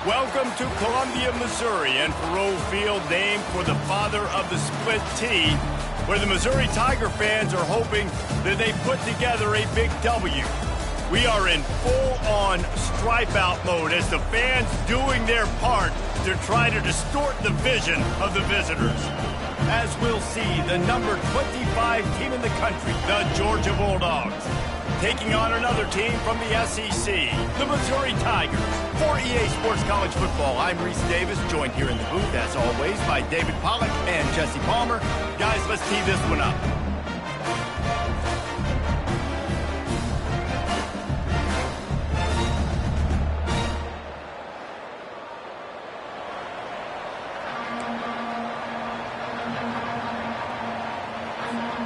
Welcome to Columbia, Missouri, and Faroe Field, named for the father of the split T, where the Missouri Tiger fans are hoping that they put together a big W. We are in full-on stripe-out mode as the fans doing their part to try to distort the vision of the visitors. As we'll see, the number 25 team in the country, the Georgia Bulldogs, taking on another team from the SEC, the Missouri Tigers. For EA Sports College Football, I'm Reese Davis, joined here in the booth, as always, by David Pollack and Jesse Palmer. Guys, let's tee this one up.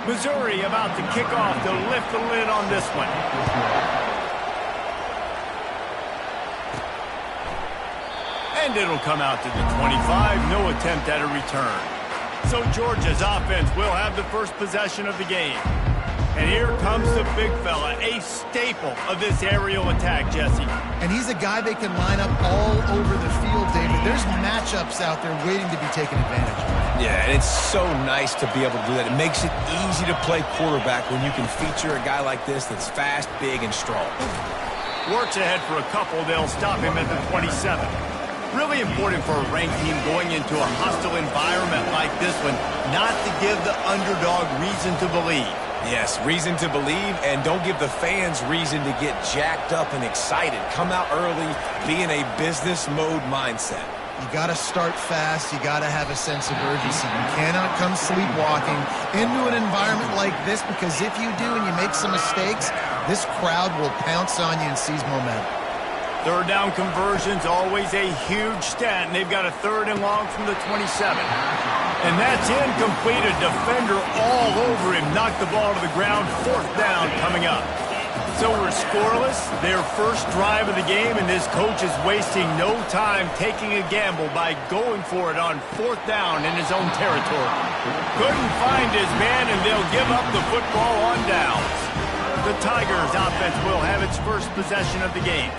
Missouri about to kick off to lift the lid on this one. And it'll come out to the 25. No attempt at a return. So Georgia's offense will have the first possession of the game. And here comes the big fella, a staple of this aerial attack, Jesse. And he's a guy they can line up all over the field, David. There's matchups out there waiting to be taken advantage of. Yeah, and it's so nice to be able to do that. It makes it easy to play quarterback when you can feature a guy like this that's fast, big, and strong. Works ahead for a couple. They'll stop him at the 27. Really important for a ranked team going into a hostile environment like this one, not to give the underdog reason to believe. Yes, reason to believe, and don't give the fans reason to get jacked up and excited. Come out early, be in a business mode mindset. You got to start fast. You got to have a sense of urgency. You cannot come sleepwalking into an environment like this, because if you do and you make some mistakes, this crowd will pounce on you and seize momentum. Third down conversions, always a huge stat, and they've got a 3rd and long from the 27. And that's incomplete. A defender all over him. Knocked the ball to the ground. 4th down coming up. So we're scoreless, their first drive of the game, and this coach is wasting no time taking a gamble by going for it on 4th down in his own territory. Couldn't find his man, and they'll give up the football on downs. The Tigers offense will have its first possession of the game.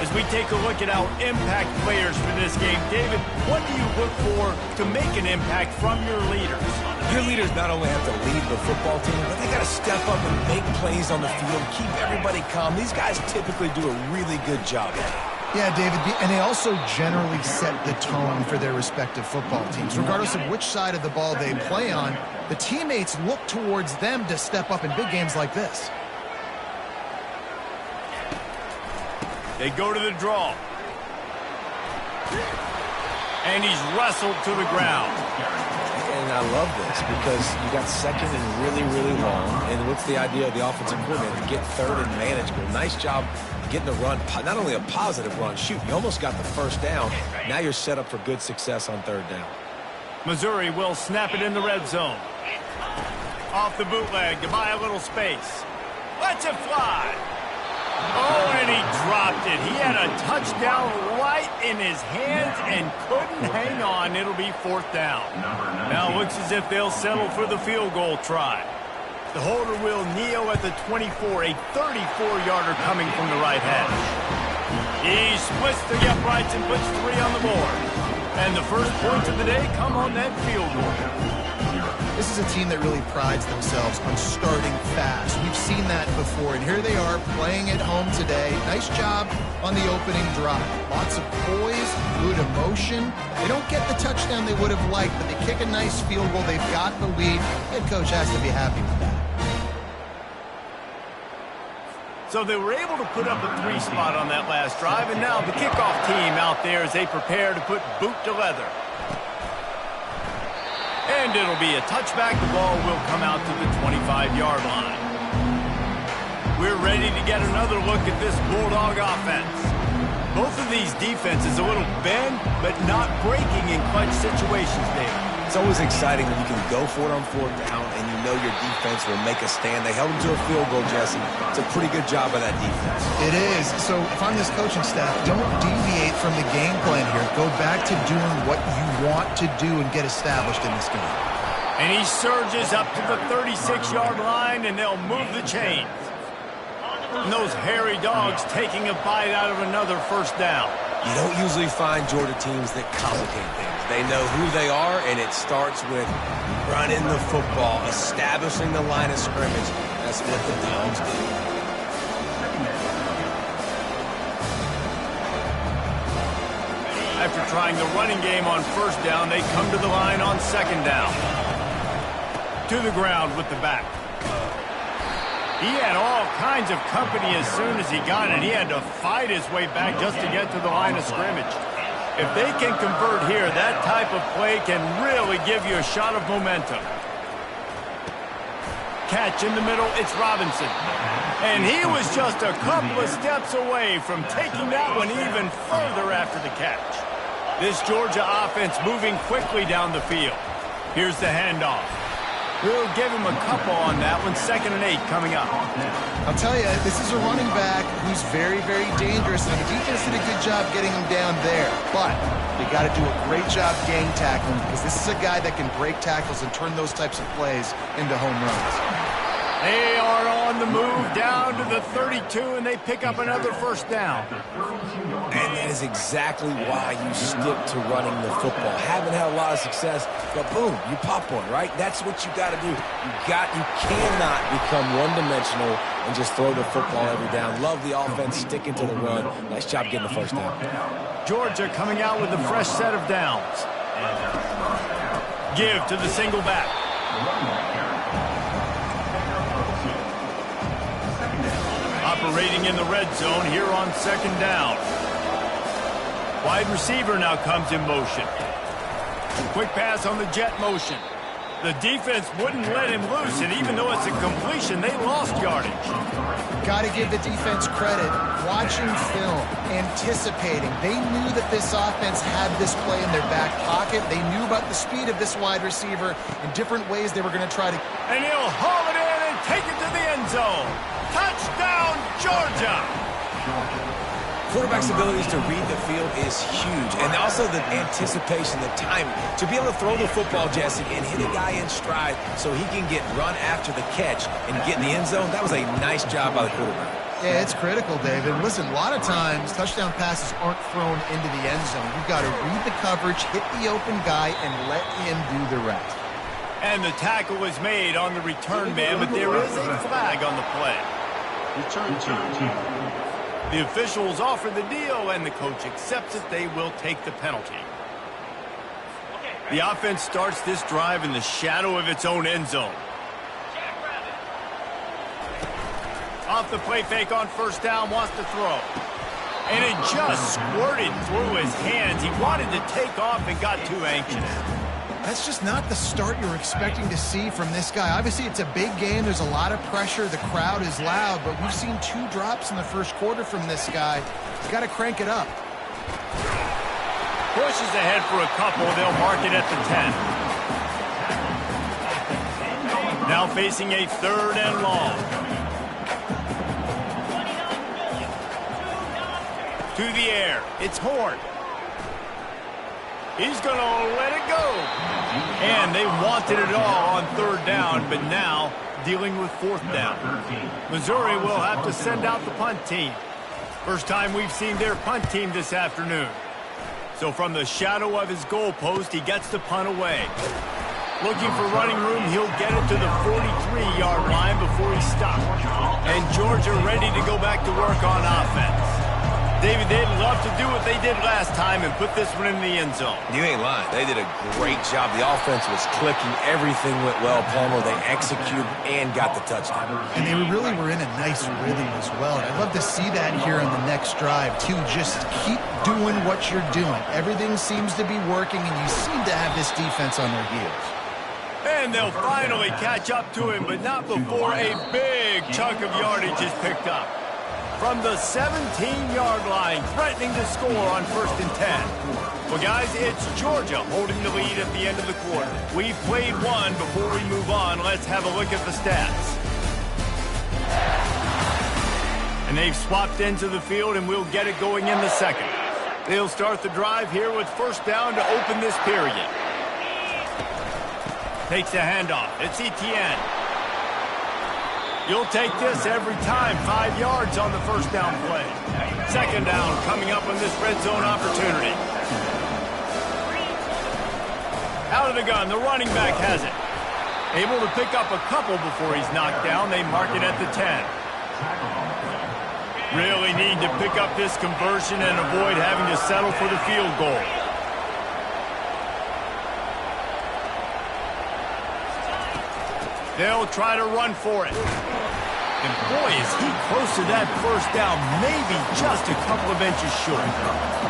As we take a look at our impact players for this game, David, what do you look for to make an impact from your leaders? Your leaders not only have to lead the football team, but they got to step up and make plays on the field, keep everybody calm. These guys typically do a really good job. Yeah, David, and they also generally set the tone for their respective football teams. Regardless of which side of the ball they play on, the teammates look towards them to step up in big games like this. They go to the draw. And he's wrestled to the ground. And I love this because you got 2nd and really, really long. And what's the idea of the offensive coordinator? Get 3rd and manageable. Nice job getting the run, not only a positive run, shoot, you almost got the 1st down. Now you're set up for good success on 3rd down. Missouri will snap it in the red zone. Off the bootleg to buy a little space. Lets it fly. Oh, and he dropped it. He had a touchdown right in his hands and couldn't hang on. It'll be 4th down. Now it looks as if they'll settle for the field goal try. The holder will kneel at the 24, a 34-yarder coming from the right hash. He splits the uprights and puts 3 on the board. And the first points of the day come on that field goal. This is a team that really prides themselves on starting fast. We've seen that before, and here they are playing at home today. Nice job on the opening drive. Lots of poise, good emotion. They don't get the touchdown they would have liked, but they kick a nice field goal. They've got the lead. Head coach has to be happy with that. So they were able to put up a 3 spot on that last drive, and now the kickoff team out there as they prepare to put boot to leather. And it'll be a touchback. The ball will come out to the 25-yard line. We're ready to get another look at this Bulldog offense. Both of these defenses a little bend, but not breaking in clutch situations, David. It's always exciting when you can go for it on 4th down and you know your defense will make a stand. They held them to a field goal, Jesse. It's a pretty good job of that defense. It is. So if I'm this coaching staff, don't deviate from the game plan here. Go back to doing what you want to do and get established in this game. And he surges up to the 36-yard line, and they'll move the chains. And those hairy dogs taking a bite out of another 1st down. You don't usually find Georgia teams that complicate things. They know who they are, and it starts with running the football, establishing the line of scrimmage. That's what the Dogs do. After trying the running game on first down, they come to the line on second down. To the ground with the back. He had all kinds of company as soon as he got it. He had to fight his way back just to get to the line of scrimmage. If they can convert here, that type of play can really give you a shot of momentum. Catch in the middle, it's Robinson. And he was just a couple of steps away from taking that one even further after the catch. This Georgia offense moving quickly down the field. Here's the handoff. We'll give him a couple on that one. 2nd and 8 coming up. I'll tell you, this is a running back who's very, very dangerous, and the defense did a good job getting him down there. But they got to do a great job gang tackling, because this is a guy that can break tackles and turn those types of plays into home runs. They are on the move down to the 32, and they pick up another first down. And that is exactly why you stick to running the football. Haven't had a lot of success, but boom, you pop one, right? That's what you got to do. You cannot become one-dimensional and just throw the football every down. Love the offense, sticking to the run. Nice job getting the first down. Georgia coming out with a fresh set of downs. Give to the single back. Operating in the red zone here on 2nd down. Wide receiver now comes in motion. Quick pass on the jet motion. The defense wouldn't let him loose, and even though it's a completion, they lost yardage. Got to give the defense credit. Watching film, anticipating. They knew that this offense had this play in their back pocket. They knew about the speed of this wide receiver and different ways they were going to try to... And he'll haul it in and take it to the end zone. Touchdown, Georgia! Quarterback's abilities to read the field is huge, and also the anticipation, the timing. To be able to throw the football, Jesse, and hit a guy in stride so he can get run after the catch and get in the end zone, that was a nice job by the quarterback. Yeah, it's critical, David. Listen, a lot of times touchdown passes aren't thrown into the end zone. You've got to read the coverage, hit the open guy, and let him do the rest. And the tackle was made on the return man, but there is a flag on the play. Return team. The officials offer the deal, and the coach accepts it. They will take the penalty. The offense starts this drive in the shadow of its own end zone. Off the play fake on first down, wants to throw. And it just squirted through his hands. He wanted to take off and got too anxious. That's just not the start you're expecting to see from this guy. Obviously, it's a big game. There's a lot of pressure. The crowd is loud, but we've seen 2 drops in the first quarter from this guy. He's got to crank it up. Pushes ahead for a couple. They'll mark it at the 10. Now facing a 3rd and long. To the air. It's Horn. He's going to let it go. And they wanted it all on 3rd down, but now dealing with 4th down. Missouri will have to send out the punt team. First time we've seen their punt team this afternoon. So from the shadow of his goalpost, he gets the punt away. Looking for running room, he'll get it to the 43-yard line before he stops. And Georgia ready to go back to work on offense. David, they'd love to do what they did last time and put this one in the end zone. You ain't lying. They did a great job. The offense was clicking. Everything went well, Palmer. They executed and got the touchdown. And they really were in a nice rhythm as well. And I'd love to see that here on the next drive, too. Just keep doing what you're doing. Everything seems to be working, and you seem to have this defense on their heels. And they'll finally catch up to him, but not before a big chunk of yardage is picked up. From the 17-yard line, threatening to score on 1st and 10. Well, guys, it's Georgia holding the lead at the end of the quarter. We've played one. Before we move on, let's have a look at the stats. And they've swapped into the field, and we'll get it going in the 2nd. They'll start the drive here with 1st down to open this period. Takes the handoff. It's Etienne. You'll take this every time. 5 yards on the first down play. Second down coming up on this red zone opportunity. Out of the gun, the running back has it. Able to pick up a couple before he's knocked down. They mark it at the 10. Really need to pick up this conversion and avoid having to settle for the field goal. They'll try to run for it. And boy, is he close to that first down, maybe just a couple of inches short.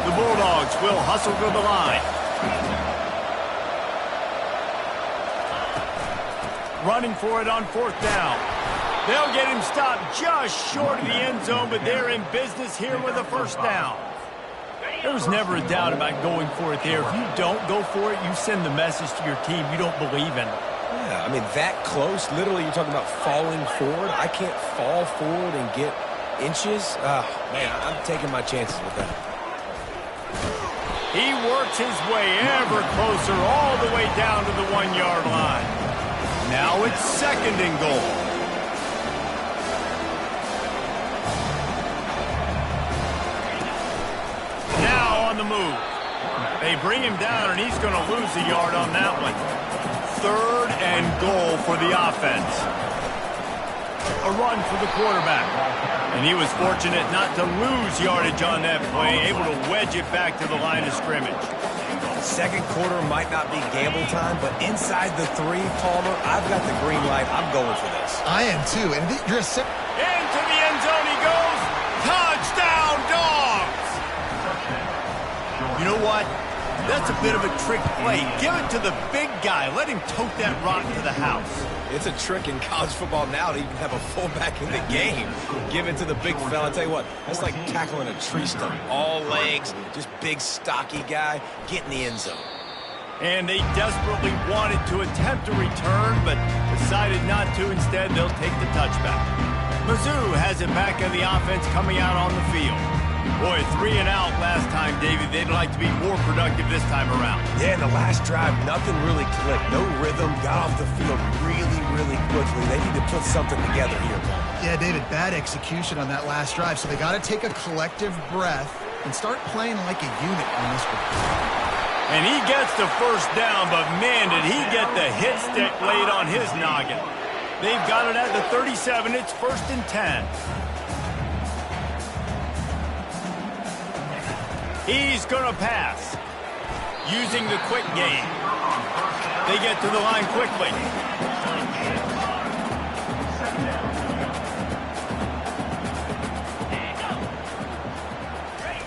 The Bulldogs will hustle to the line. Running for it on fourth down. They'll get him stopped just short of the end zone, but they're in business here with a first down. There was never a doubt about going for it there. If you don't go for it, you send the message to your team you don't believe in it. Yeah, I mean, that close, literally you're talking about falling forward. I can't fall forward and get inches. Man, I'm taking my chances with that. He works his way ever closer all the way down to the 1-yard line. Now it's second and goal. Now on the move. They bring him down, and he's going to lose a yard on that one. Third and goal for the offense. A run for the quarterback. And he was fortunate not to lose yardage on that play, able to wedge it back to the line of scrimmage. Second quarter might not be gamble time, but inside the 3, Palmer, I've got the green light. I'm going for this. I am too. And you're into the end zone he goes. Touchdown, Dogs! You know what? That's a bit of a trick play. Give it to the big guy. Let him tote that rock to the house. It's a trick in college football now to even have a fullback in the game. Give it to the big fella. I'll tell you what, that's like tackling a tree stump. All legs, just big, stocky guy. Get in the end zone. And they desperately wanted to attempt a return, but decided not to. Instead, they'll take the touchback. Mizzou has it back in the offense coming out on the field. Boy, 3 and out last time, David. They'd like to be more productive this time around. Yeah, in the last drive, nothing really clicked. No rhythm, got off the field really, really quickly. They need to put something together here, Paul. Yeah, David, bad execution on that last drive, so they got to take a collective breath and start playing like a unit on this one. And he gets the first down, but man, did he get the hit stick laid on his noggin. They've got it at the 37. It's first and 10. He's going to pass. Using the quick game. They get to the line quickly.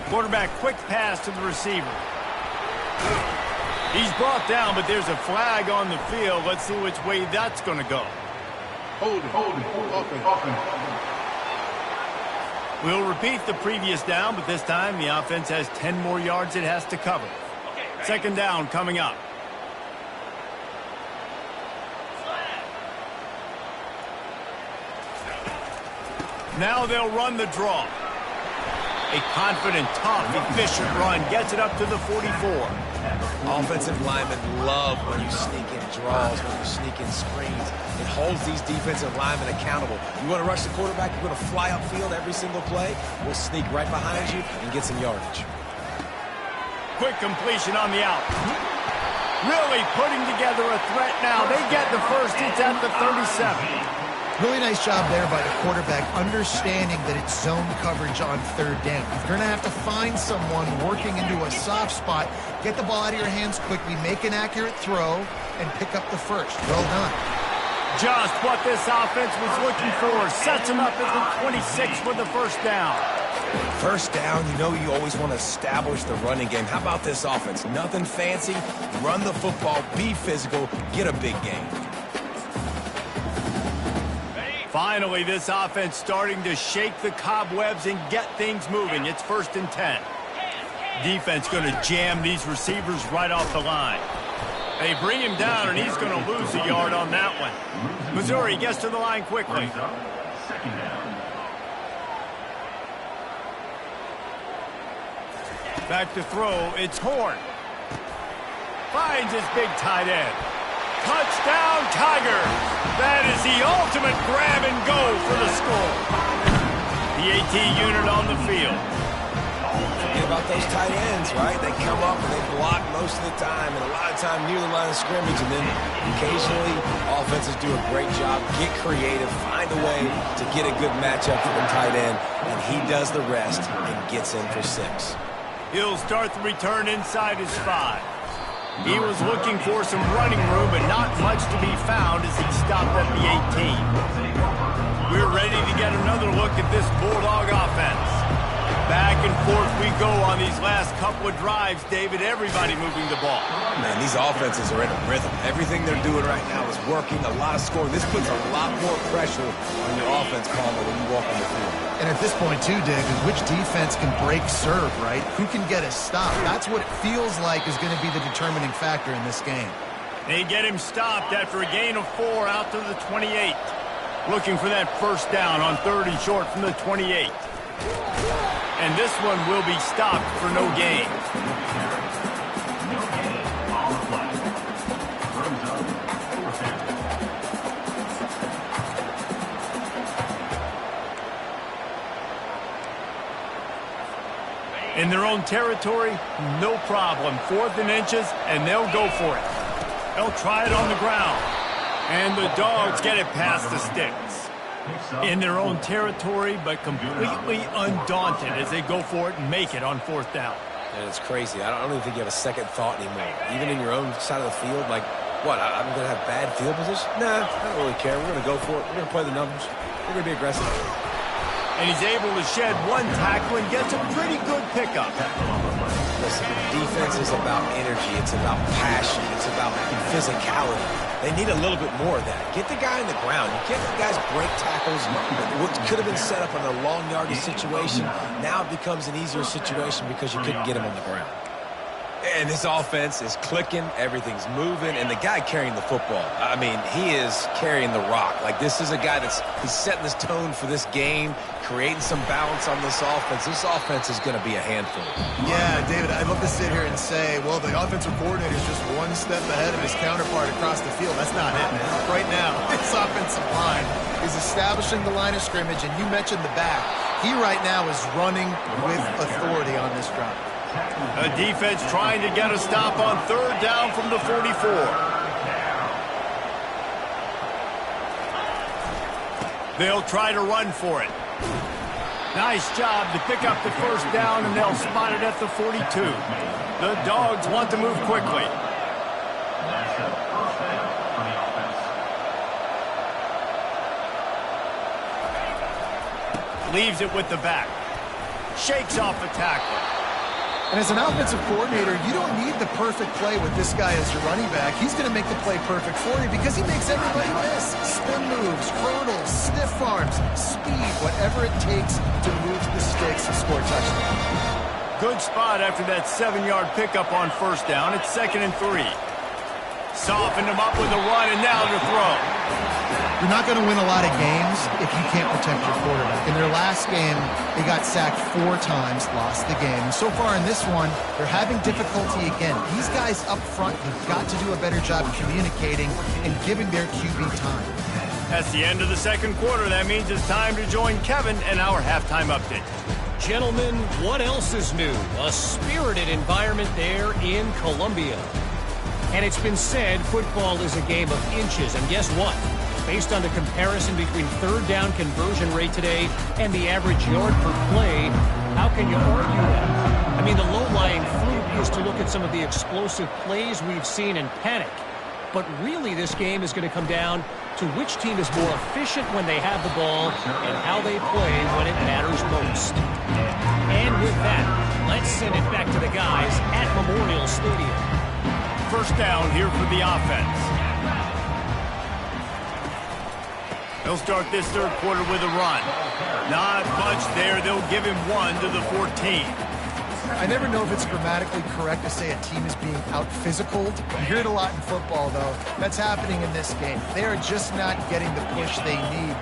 Quarterback quick pass to the receiver. He's brought down, but there's a flag on the field. Let's see which way that's going to go. Hold it. We'll repeat the previous down, but this time the offense has 10 more yards it has to cover. Second down coming up. Now they'll run the draw. A confident, tough, efficient run gets it up to the 44. Offensive linemen love when you sneak in draws, when you sneak in screens. It holds these defensive linemen accountable. You want to rush the quarterback, you're going to fly upfield every single play. We'll sneak right behind you and get some yardage. Quick completion on the out. Really putting together a threat now. They get the first. It's at the 37. Really nice job there by the quarterback, understanding that it's zone coverage on third down. If you're going to have to find someone working into a soft spot, get the ball out of your hands quickly, make an accurate throw, and pick up the first. Well done. Just what this offense was looking for. Sets him up at the 26 for the first down. First down, you know you always want to establish the running game. How about this offense? Nothing fancy. Run the football, be physical, get a big game. Finally, this offense starting to shake the cobwebs and get things moving. It's first and 10. Defense going to jam these receivers right off the line. They bring him down, and he's going to lose a yard on that one. Missouri gets to the line quickly. Back to throw. It's Horn. Finds his big tight end. Touchdown, Tigers. That is the ultimate grab and go for the score. The AT unit on the field. Forget about those tight ends, right? They come up and they block most of the time, and a lot of time near the line of scrimmage, and then occasionally offenses do a great job, get creative, find a way to get a good matchup for the tight end, and he does the rest and gets in for 6. He'll start the return inside his 5. He was looking for some running room, but not much to be found as he stopped at the 18. We're ready to get another look at this Bulldog offense. Back and forth we go on these last couple of drives, David. Everybody moving the ball. Man, these offenses are in a rhythm. Everything they're doing right now is working. A lot of scoring. This puts a lot more pressure on your offense, Palmer, when you walk on the field. And at this point, too, David, which defense can break serve, right? Who can get a stop? That's what it feels like is going to be the determining factor in this game. They get him stopped after a gain of 4 out to the 28. Looking for that first down on 3rd and short from the 28. And this one will be stopped for no gain. In their own territory, no problem. 4th and inches, and they'll go for it. They'll try it on the ground. And the Dogs get it past the sticks. In their own territory, but completely undaunted as they go for it and make it on 4th down. And it's crazy. I don't even think you have a second thought anymore. Even in your own side of the field, like, what, I'm going to have bad field position? Nah, I don't really care. We're going to go for it. We're going to play the numbers. We're going to be aggressive. And he's able to shed 1 tackle and gets a pretty good pickup. Listen, defense is about energy. It's about passion. It's about physicality. They need a little bit more of that. Get the guy on the ground. You can't let guys break tackles. What could have been set up in a long yardage situation, now it becomes an easier situation because you couldn't get him on the ground. And this offense is clicking, everything's moving, and the guy carrying the football, I mean, he is carrying the rock. Like, this is a guy he's setting this tone for this game, creating some balance on this offense. This offense is going to be a handful. Yeah, David, I'd love to sit here and say, well, the offensive coordinator is just 1 step ahead of his counterpart across the field. That's not it, man. Right now, this offensive line is establishing the line of scrimmage, and you mentioned the back. He right now is running with authority on this drive. A defense trying to get a stop on 3rd down from the 44. They'll try to run for it. Nice job to pick up the first down, and they'll spot it at the 42. The Dogs want to move quickly. Leaves it with the back. Shakes off the tackle. And as an offensive coordinator, you don't need the perfect play with this guy as your running back. He's going to make the play perfect for you because he makes everybody miss. Spin moves, hurdles, stiff arms, speed, whatever it takes to move the sticks and score touchdowns. Good spot after that 7-yard pickup on 1st down. It's 2nd and 3. Softened him up with a run, and now to throw. You're not going to win a lot of games if you can't protect your quarterback. In their last game, they got sacked 4 times, lost the game. And so far in this one, they're having difficulty again. These guys up front have got to do a better job communicating and giving their QB time. That's the end of the 2nd quarter. That means it's time to join Kevin and our halftime update. Gentlemen, what else is new? A spirited environment there in Columbia. And it's been said football is a game of inches. And guess what? Based on the comparison between 3rd down conversion rate today and the average yard per play, how can you argue that? I mean, the low-lying fruit is to look at some of the explosive plays we've seen and panic. But really, this game is going to come down to which team is more efficient when they have the ball and how they play when it matters most. And with that, let's send it back to the guys at Memorial Stadium. First down here for the offense. They'll start this 3rd quarter with a run. Not much there. They'll give him 1 to the 14. I never know if it's grammatically correct to say a team is being out-physicaled. You hear it a lot in football, though. That's happening in this game. They are just not getting the push they need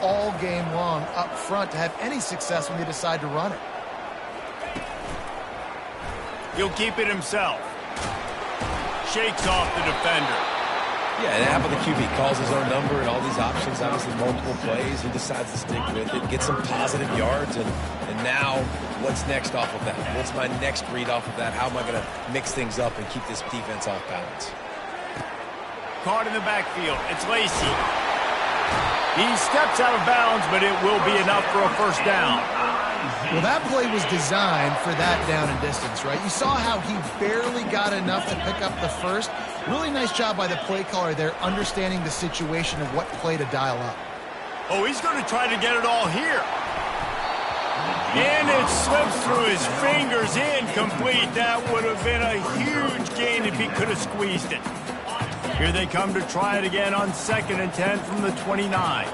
all game long up front to have any success when they decide to run it. He'll keep it himself. Shakes off the defender. Yeah, and how about the QB? Calls his own number and all these options, obviously multiple plays. He decides to stick with it, get some positive yards, and now what's next off of that? What's my next read off of that? How am I going to mix things up and keep this defense off balance? Caught in the backfield. It's Lacy. He steps out of bounds, but it will be enough for a first down. Well, that play was designed for that down and distance, right? You saw how he barely got enough to pick up the first. Really nice job by the play caller there, understanding the situation of what play to dial up. Oh, he's going to try to get it all here. And it slips through his fingers, incomplete. That would have been a huge gain if he could have squeezed it. Here they come to try it again on 2nd and 10 from the 29.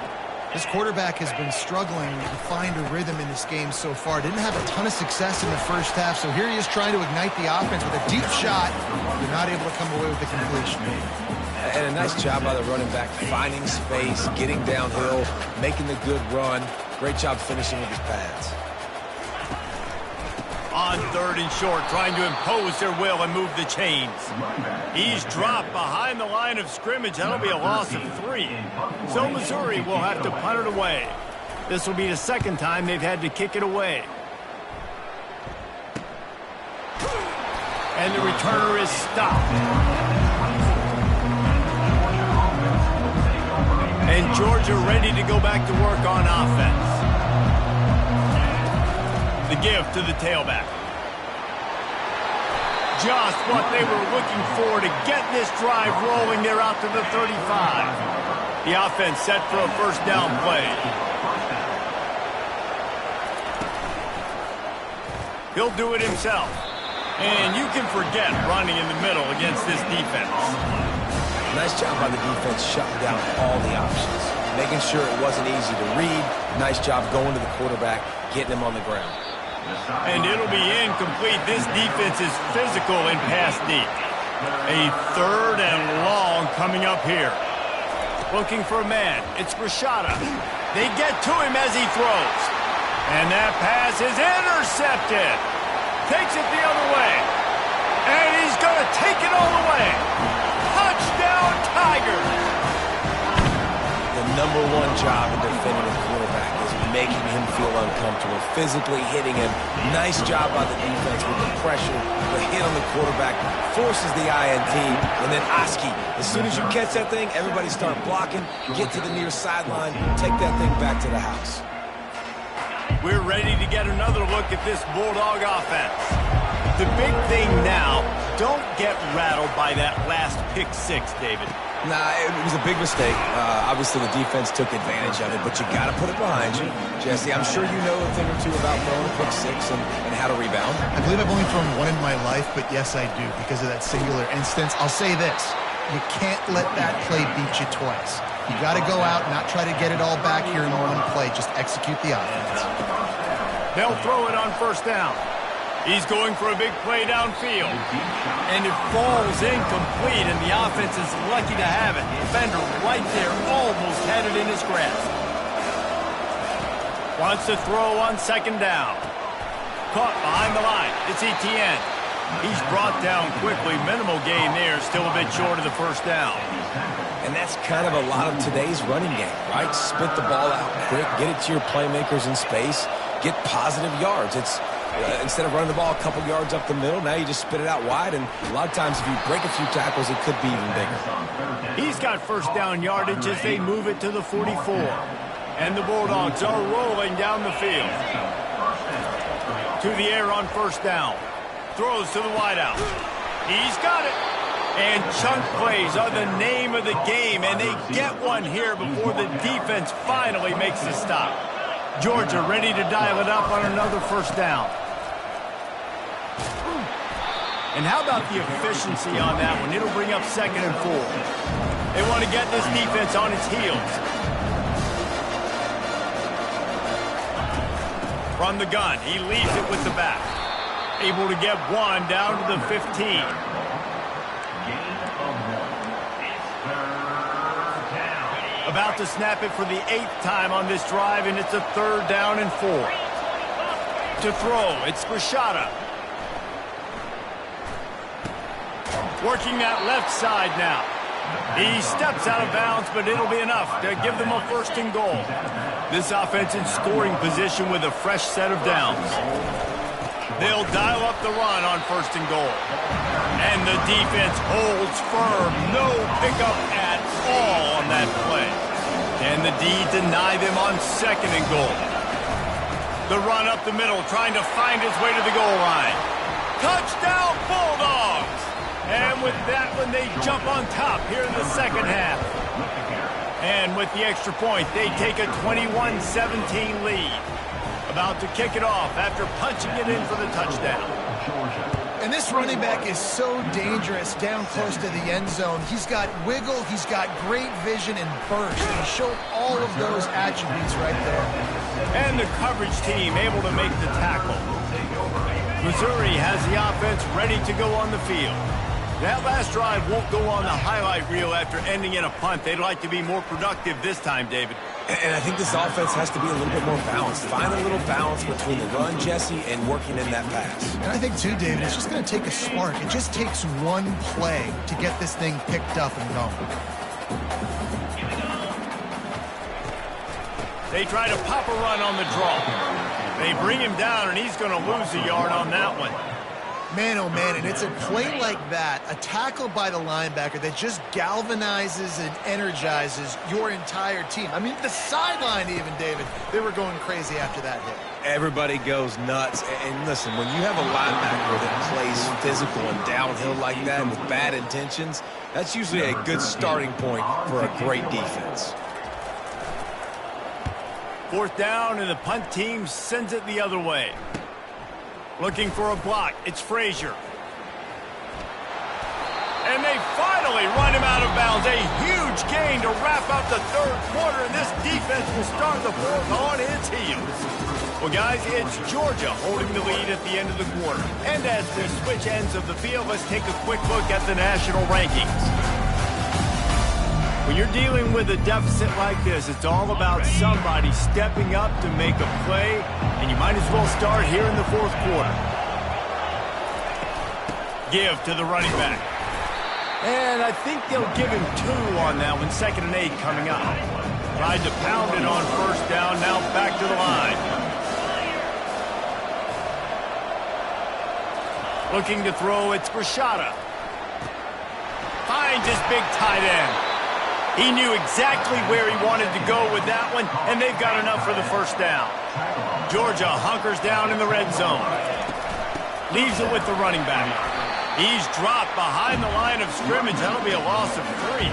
This quarterback has been struggling to find a rhythm in this game so far. Didn't have a ton of success in the first half, so here he is trying to ignite the offense with a deep shot. They're not able to come away with the completion. And a nice job by the running back, finding space, getting downhill, making the good run. Great job finishing with his pads. On 3rd and short, trying to impose their will and move the chains. He's dropped behind the line of scrimmage. That'll be a loss of 3. So Missouri will have to punt it away. This will be the 2nd time they've had to kick it away. And the returner is stopped. And Georgia ready to go back to work on offense. The give to the tailback. Just what they were looking for to get this drive rolling. They're out to the 35. The offense set for a first down play. He'll do it himself. And you can forget running in the middle against this defense. Nice job by the defense shutting down all the options, making sure it wasn't easy to read. Nice job going to the quarterback, getting him on the ground. And it'll be incomplete. This defense is physical and pass deep. A 3rd and long coming up here. Looking for a man. It's Rashada. They get to him as he throws. And that pass is intercepted. Takes it the other way. And he's going to take it all the way. Touchdown, Tigers. The #1 job in defending a quarterback is making him feel uncomfortable, physically hitting him. Nice job by the defense with the pressure. The hit on the quarterback forces the INT. And then Oski, as soon as you catch that thing, everybody start blocking, get to the near sideline, take that thing back to the house. We're ready to get another look at this Bulldog offense. The big thing now, don't get rattled by that last pick 6, David. Nah, it was a big mistake. Obviously, the defense took advantage of it, but you got to put it behind you. Jesse, I'm sure you know a thing or two about throwing a pick 6 and how to rebound. I believe I've only thrown one in my life, but yes, I do, because of that singular instance. I'll say this. You can't let that play beat you twice. You got to go out, not try to get it all back here in one play. Just execute the offense. They'll throw it on first down. He's going for a big play downfield. And it falls incomplete, and the offense is lucky to have it. Defender right there almost had it in his grasp. Wants to throw on 2nd down. Caught behind the line. It's Etienne. He's brought down quickly. Minimal gain there. Still a bit short of the first down. And that's kind of a lot of today's running game, right? Spit the ball out quick. Get it to your playmakers in space. Get positive yards. It's instead of running the ball a couple yards up the middle, now you just spit it out wide, and a lot of times if you break a few tackles, it could be even bigger. He's got first down yardage as they move it to the 44. And the Bulldogs are rolling down the field. To the air on first down. Throws to the wideout. He's got it. And chunk plays are the name of the game, and they get one here before the defense finally makes the stop. Georgia ready to dial it up on another first down. And how about the efficiency on that one? It'll bring up 2nd and 4. They want to get this defense on its heels. From the gun, he leaves it with the back. Able to get one down to the 15. About to snap it for the 8th time on this drive, and it's a 3rd down and 4. To throw, it's Rashada. Working that left side now. He steps out of bounds, but it'll be enough to give them a first and goal. This offense in scoring position with a fresh set of downs. They'll dial up the run on first and goal. And the defense holds firm. No pickup at all on that play. And the D deny them on second and goal. The run up the middle, trying to find his way to the goal line. Touchdown, Bulldogs! And with that one, they jump on top here in the second half. And with the extra point, they take a 21-17 lead. About to kick it off after punching it in for the touchdown. And this running back is so dangerous down close to the end zone. He's got wiggle, he's got great vision and burst. And he showed all of those attributes right there. And the coverage team able to make the tackle. Missouri has the offense ready to go on the field. That last drive won't go on the highlight reel after ending in a punt. They'd like to be more productive this time, David. And I think this offense has to be a little bit more balanced. Find a little balance between the run, Jesse, and working in that pass. And I think, too, David, it's just going to take a spark. It just takes one play to get this thing picked up and going. They try to pop a run on the draw. They bring him down, and he's going to lose a yard on that one. Man, oh man, and it's a play like that, a tackle by the linebacker that just galvanizes and energizes your entire team. I mean, the sideline even, David, they were going crazy after that hit. Everybody goes nuts. And listen, when you have a linebacker that plays physical and downhill like that with bad intentions, that's usually a good starting point for a great defense. Fourth down, and the punt team sends it the other way. Looking for a block. It's Frazier. And they finally run him out of bounds. A huge gain to wrap up the third quarter, and this defense will start the fourth on its heels. Well, guys, it's Georgia holding the lead at the end of the quarter. And as we switch ends of the field, let's take a quick look at the national rankings. When you're dealing with a deficit like this, it's all about somebody stepping up to make a play, and you might as well start here in the fourth quarter. Give to the running back. And I think they'll give him 2 on that one, 2nd and 8 coming up. Tried to pound it on first down, now back to the line. Looking to throw, it's Rashada. Finds his big tight end. He knew exactly where he wanted to go with that one, and they've got enough for the first down. Georgia hunkers down in the red zone. Leaves it with the running back. He's dropped behind the line of scrimmage. That'll be a loss of 3.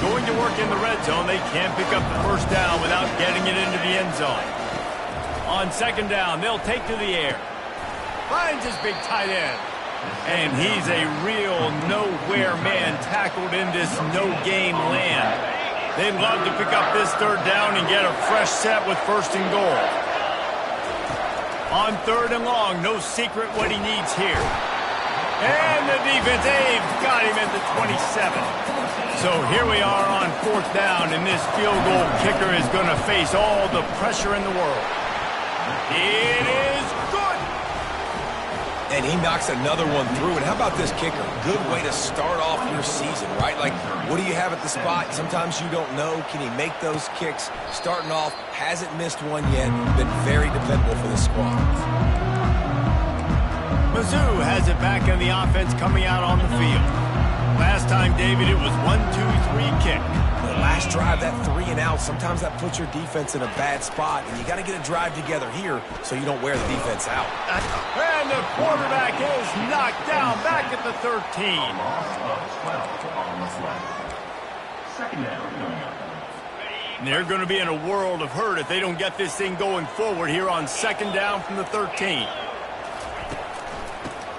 Going to work in the red zone. They can't pick up the first down without getting it into the end zone. On second down, they'll take to the air. Finds his big tight end. And he's a real nowhere man tackled in this no-game land. They'd love to pick up this third down and get a fresh set with first and goal. On third and long, no secret what he needs here. And the defense, they've got him at the 27. So here we are on fourth down, and this field goal kicker is going to face all the pressure in the world. It is good. And he knocks another one through. And how about this kicker? Good way to start off your season, right? Like, what do you have at the spot? Sometimes you don't know. Can he make those kicks? Starting off, hasn't missed one yet. Been very dependable for the squad. Mizzou has it back in the offense coming out on the field. Last time, David, it was 1-2-3 kick. The last drive, that 3 and out, sometimes that puts your defense in a bad spot, and you got to get a drive together here so you don't wear the defense out. And the quarterback is knocked down back at the 13. And they're going to be in a world of hurt if they don't get this thing going forward here on second down from the 13.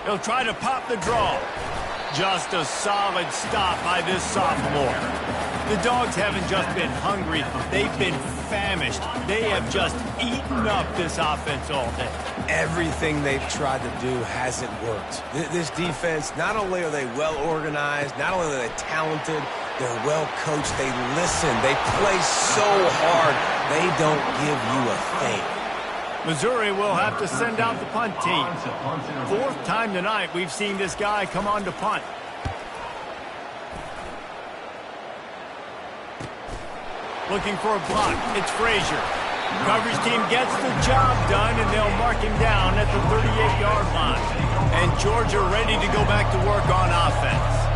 He'll try to pop the draw. Just a solid stop by this sophomore. The Dogs haven't just been hungry, they've been famished. They have just eaten up this offense all day. Everything they've tried to do hasn't worked. This defense, not only are they well organized, not only are they talented, they're well coached, they listen, they play so hard, they don't give you a thing. Missouri will have to send out the punt team. Fourth time tonight we've seen this guy come on to punt. Looking for a block. It's Frazier. Coverage team gets the job done, and they'll mark him down at the 38-yard line. And Georgia ready to go back to work on offense.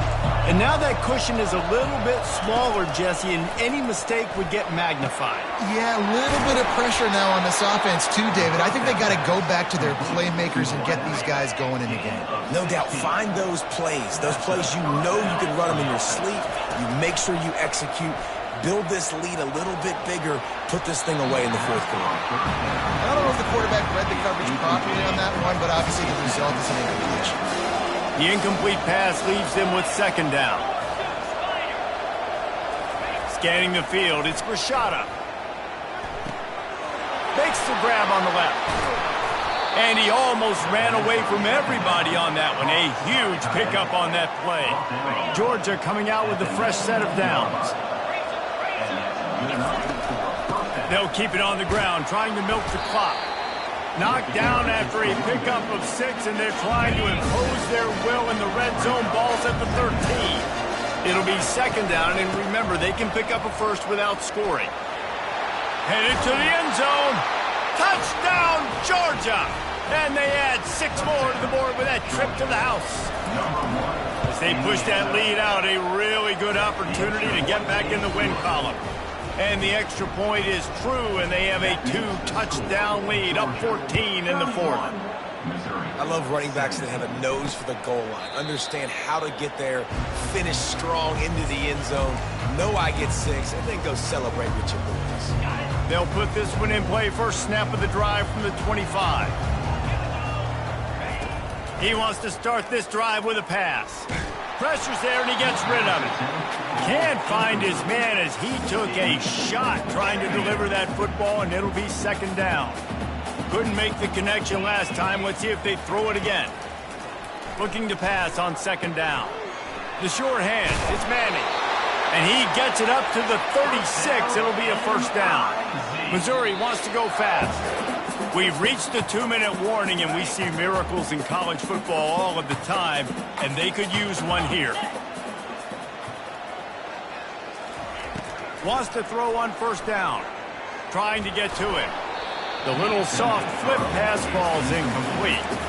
And now that cushion is a little bit smaller, Jesse, and any mistake would get magnified. Yeah, a little bit of pressure now on this offense too, David. I think they got to go back to their playmakers and get these guys going in the game. No doubt. Find those plays you know you can run them in your sleep. You make sure you execute. Build this lead a little bit bigger. Put this thing away in the fourth quarter. I don't know if the quarterback read the coverage properly on that one, but obviously the result is an incompletion. The incomplete pass leaves them with second down. Scanning the field, it's Rashada. Makes the grab on the left. And he almost ran away from everybody on that one. A huge pickup on that play. Georgia coming out with a fresh set of downs. They'll keep it on the ground, trying to milk the clock. Knocked down after a pickup of 6, and they're trying to impose their will in the red zone. Ball's at the 13. It'll be second down, and remember, they can pick up a first without scoring. Headed to the end zone. Touchdown, Georgia! And they add 6 more to the board with that trip to the house. As they push that lead out, a really good opportunity to get back in the win column. And the extra point is true, and they have a 2-touchdown lead, up 14 in the fourth. I love running backs that have a nose for the goal line. Understand how to get there, finish strong into the end zone, know I get 6, and then go celebrate with your boys. They'll put this one in play. First snap of the drive from the 25. He wants to start this drive with a pass. Pressure's there, and he gets rid of it. Can't find his man as he took a shot trying to deliver that football, and it'll be second down. Couldn't make the connection last time. Let's see if they throw it again. Looking to pass on second down. The short hand, it's Manning. And he gets it up to the 36. It'll be a first down. Missouri wants to go fast. We've reached the 2-minute warning, and we see miracles in college football all of the time, and they could use one here. Wants to throw on first down. Trying to get to it. The little soft flip pass falls incomplete.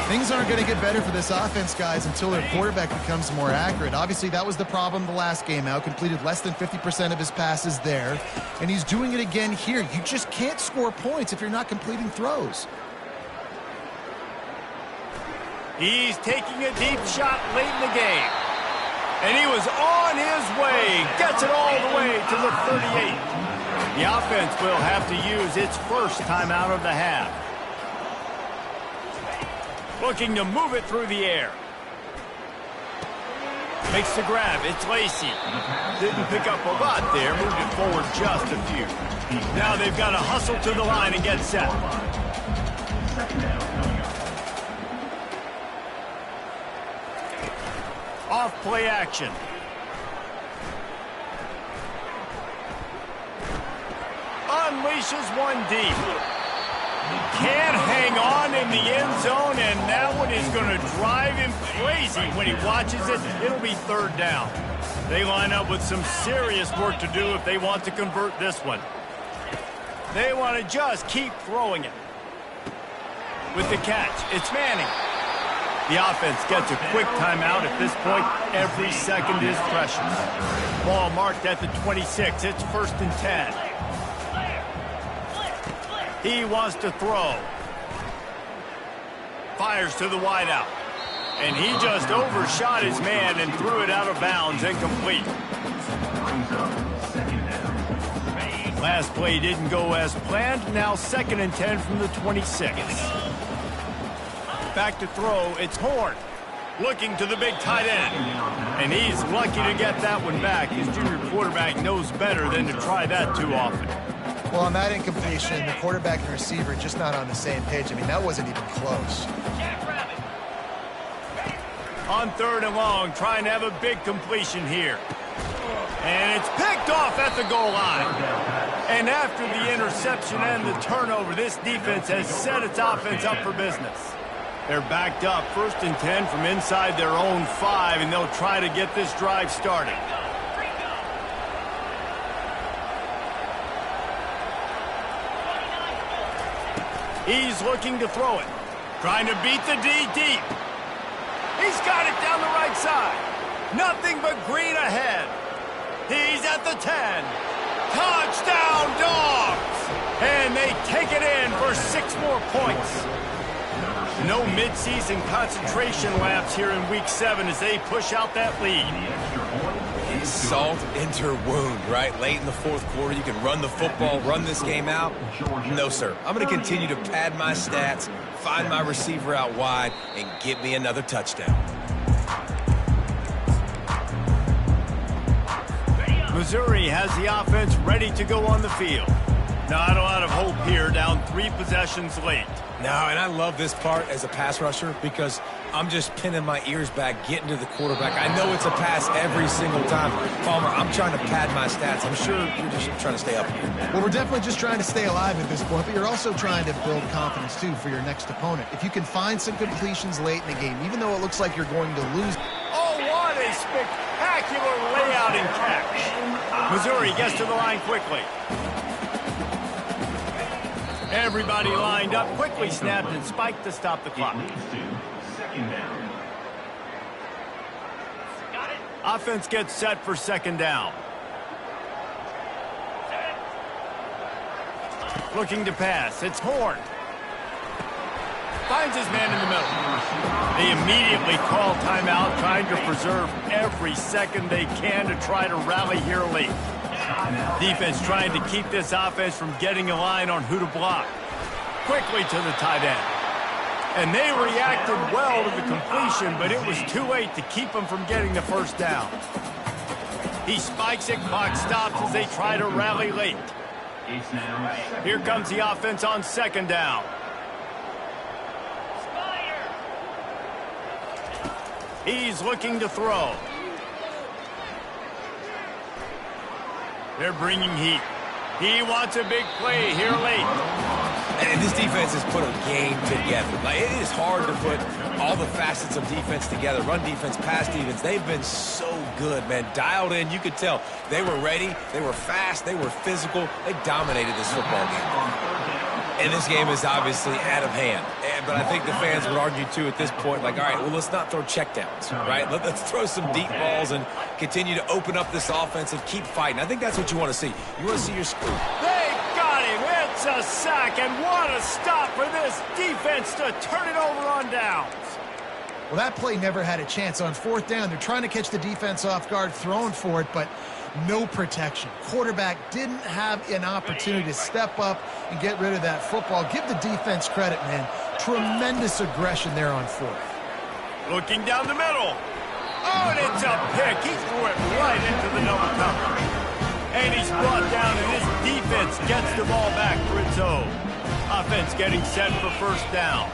Things aren't going to get better for this offense, guys, until their quarterback becomes more accurate. Obviously, that was the problem the last game out. Completed less than 50% of his passes there. And he's doing it again here. You just can't score points if you're not completing throws. He's taking a deep shot late in the game. And he was on his way. Gets it all the way to the 38. The offense will have to use its first timeout of the half. Looking to move it through the air. Makes the grab. It's Lacey. Didn't pick up a lot there. Moved it forward just a few. Now they've got to hustle to the line and get set. Off play action. Unleashes one deep. Can't hang on in the end zone, and that one is going to drive him crazy when he watches it. It'll be third down. They line up with some serious work to do if they want to convert this one. They want to just keep throwing it. With the catch, it's Manning. The offense gets a quick timeout. At this point, every second is precious. Ball marked at the 26. It's first and 10. He wants to throw. Fires to the wideout. And he just overshot his man and threw it out of bounds, incomplete. Last play didn't go as planned. Now second and 10 from the 26. Back to throw, it's Horn. Looking to the big tight end. And he's lucky to get that one back. His junior quarterback knows better than to try that too often. Well, on that incompletion, the quarterback and receiver just not on the same page. I mean, that wasn't even close. On third and long, trying to have a big completion here. And it's picked off at the goal line. And after the interception and the turnover, this defense has set its offense up for business. They're backed up, first and 10 from inside their own 5, and they'll try to get this drive started. He's looking to throw it. Trying to beat the D deep. He's got it down the right side. Nothing but green ahead. He's at the 10. Touchdown, Dogs! And they take it in for 6 more points. No midseason concentration laps here in Week 7 as they push out that lead. Salt into wound, right? Late in the fourth quarter, you can run the football, run this game out. No, sir. I'm going to continue to pad my stats, find my receiver out wide, and get me another touchdown. Missouri has the offense ready to go on the field. Not a lot of hope here, down 3 possessions late. No, and I love this part as a pass rusher because I'm just pinning my ears back, getting to the quarterback. I know it's a pass every single time. Palmer, I'm trying to pad my stats. I'm sure you're just trying to stay up here. Well, we're definitely just trying to stay alive at this point, but you're also trying to build confidence, too, for your next opponent. If you can find some completions late in the game, even though it looks like you're going to lose. Oh, what a spectacular layout and catch. Missouri gets to the line quickly. Everybody lined up, quickly snapped and spiked to stop the clock. Offense gets set for 2nd down. Looking to pass. It's Horn. Finds his man in the middle. They immediately call timeout, trying to preserve every second they can to try to rally here late. Defense trying to keep this offense from getting a line on who to block. Quickly to the tight end. And they reacted well to the completion, but it was too late to keep them from getting the 1st down. He spikes it, clock stops as they try to rally late. Here comes the offense on 2nd down. He's looking to throw. They're bringing heat. He wants a big play here late. And this defense has put a game together. Like, it is hard to put all the facets of defense together. Run defense, pass defense. They've been so good, man. Dialed in. You could tell they were ready. They were fast. They were physical. They dominated this football game. And this game is obviously out of hand. But I think the fans would argue, too, at this point, like, all right, well, let's not throw checkdowns, right? Let's throw some deep balls and continue to open up this offense and keep fighting. I think that's what you want to see. You want to see your school. They got him. It's a sack, and what a stop for this defense to turn it over on downs. Well, that play never had a chance. On 4th down, they're trying to catch the defense off guard, throwing for it, but no protection. Quarterback didn't have an opportunity to step up and get rid of that football. Give the defense credit, man. Tremendous aggression there on 4th. Looking down the middle. Oh, and it's a pick. He threw it right into the double coverage. And he's brought down, and his defense gets the ball back for its own. Offense getting set for 1st down.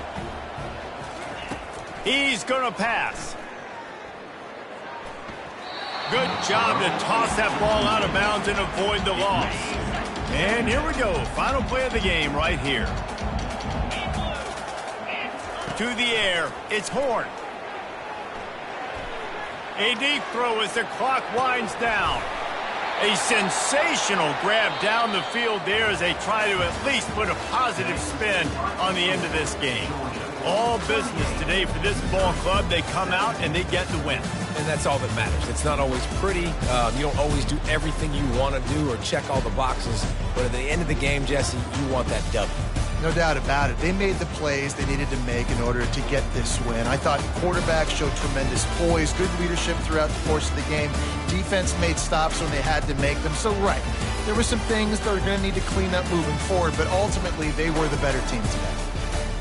He's going to pass. Good job to toss that ball out of bounds and avoid the loss. And here we go. Final play of the game right here. To the air. It's Horn. A deep throw as the clock winds down. A sensational grab down the field there as they try to at least put a positive spin on the end of this game. All business today for this ball club. They come out and they get the win. And that's all that matters. It's not always pretty. You don't always do everything you want to do or check all the boxes. But at the end of the game, Jesse, you want that W. No doubt about it. They made the plays they needed to make in order to get this win. I thought the quarterback showed tremendous poise, good leadership throughout the course of the game. Defense made stops when they had to make them. So, right, there were some things that are going to need to clean up moving forward, but ultimately they were the better team today.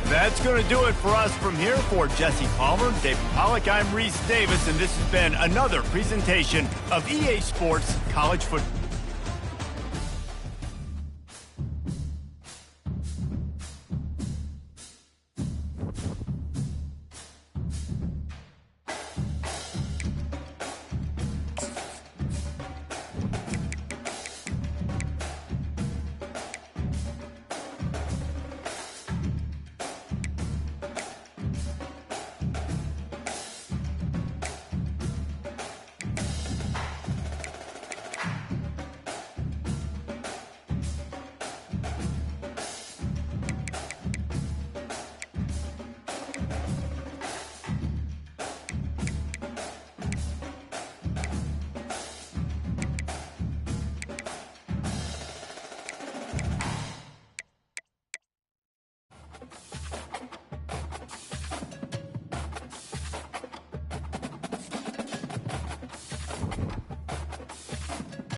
That's going to do it for us from here. For Jesse Palmer, David Pollack, I'm Reese Davis, and this has been another presentation of EA Sports College Football.